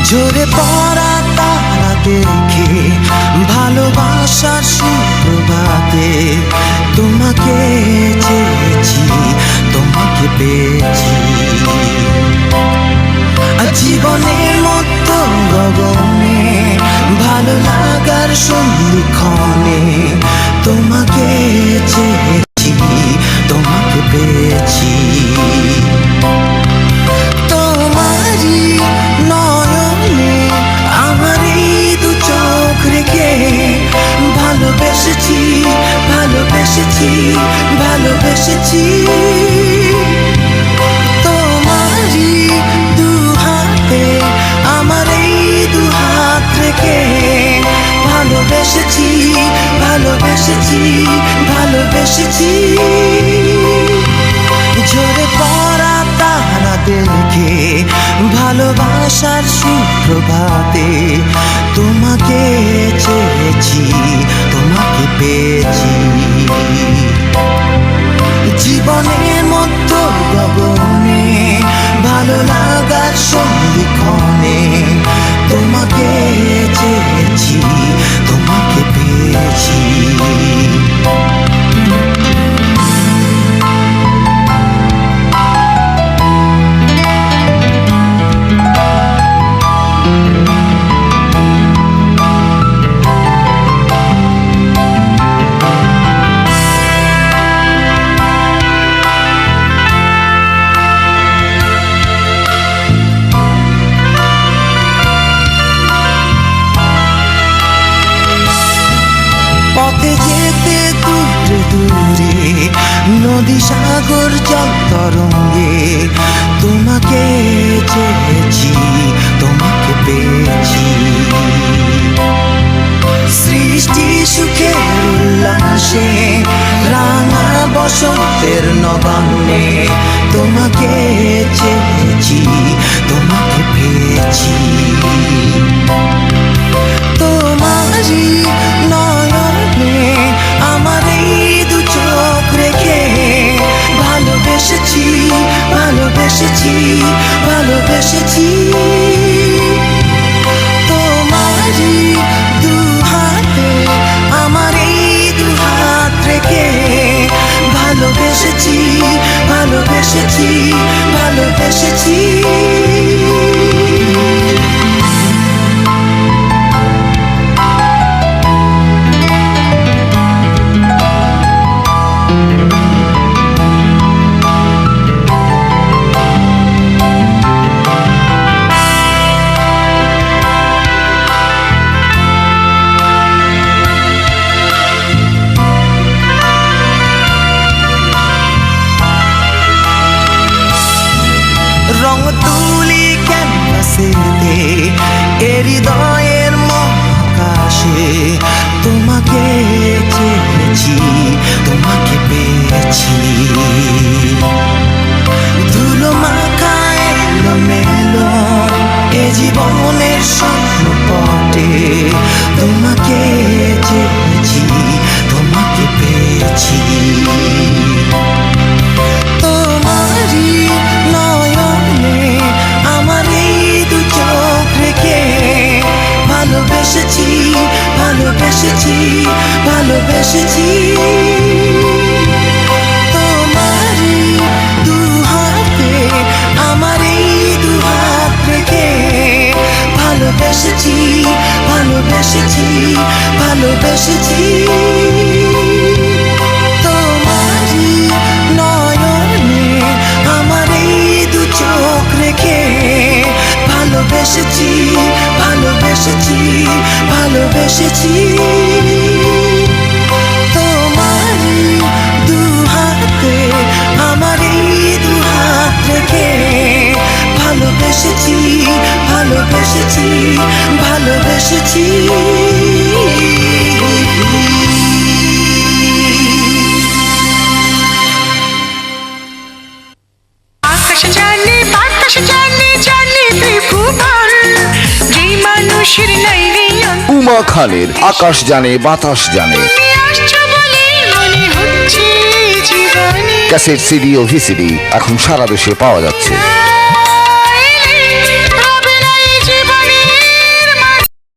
ঝরে পড়া তারা দেখে ভালোবাসার সুপ্রভাতে তোমাকে চেয়েছি, তোমাকে পেয়েছি। জীবনের মতো গগনে ভালো লাগার সন্ধিক্ষণে তোমাকে চেয়েছি, তোমাকে পেয়েছি। তোমারই নয়নে আমার এই দু চোখ রেখে ভালোবেসেছি, ভালোবেসেছি, ভালোবেসেছি। তোমারই দু হাতে আমার এই দু হাত রেখে ভালোবেসেছি, ভালোবেসেছি, ভালোবেসেছি। ঝরে পড়া তারা দেখে ভালোবাসার সুপ্রভাতে তোমাকে চেয়েছি, তোমাকে পেয়েছি। জীবনের মতো গগনে ভালো লাগার সন্ধিক্ষণে তোমাকে চেয়েছি, তোমাকে পেয়েছি। পথে যেতে দূরে দূরে নদী সাগর জল তরঙ্গে তোমাকে চেয়েছি, তোমাকে পেয়েছি। সৃষ্টি সুখের উল্লাসে রাঙা বসন্তের নবান্নে তোমাকে চেয়েছি, তোমাকে পেয়েছি। তোমারই নয়নে আমার এই দু চোখ রেখে ভালোবেসেছি, ভালোবেসেছি, ভালোবেসেছি। তোমারই দু হাতে আমার এই দু হাত রেখে ভালোবেসেছি, ভালোবেসেছি, ভালোবেসেছি। রং তুলি ক্যানভাসেতে এ হৃদয়ের মহাকাশে তোমাকে চেয়েছি, তোমাকে পেয়েছি। ধুলো মাখা এলোমেলো এ জীবনের স্বপ্নপটে তোমাকে চেয়েছি, তোমাকে পেয়েছি। তোমারই নয়নে আমার এই দু চোখ রেখে ভালোবেসেছি, ভালোবেসেছি, ভালোবেসেছি। তোমারই দু হাতে আমার এই দু হাত রেখে ভালোবেসেছি, ভালোবেসেছি, ভালোবেসেছি। তোমারই নয়নে আমার এই দু চোখ রেখে ভালোবেসেছি, ভালোবেসেছি, ভালোবেসেছি। তোমারই দু হাতে আমার এই দু হাত রেখে ভালোবেসেছি, ভালোবেসেছি, ভালোবেসেছি। আকাশ জানে বাতাস জানে জানে ত্রিভুবন, যে মানুষের নাই রে উমা খানের আকাশ জানে বাতাস জানে। তুমি আসছো বলে মনে হচ্ছে জীবনে ক্যাসেট, সিডি ও ভিসিডি এখন সারা দেশে পাওয়া যাচ্ছে।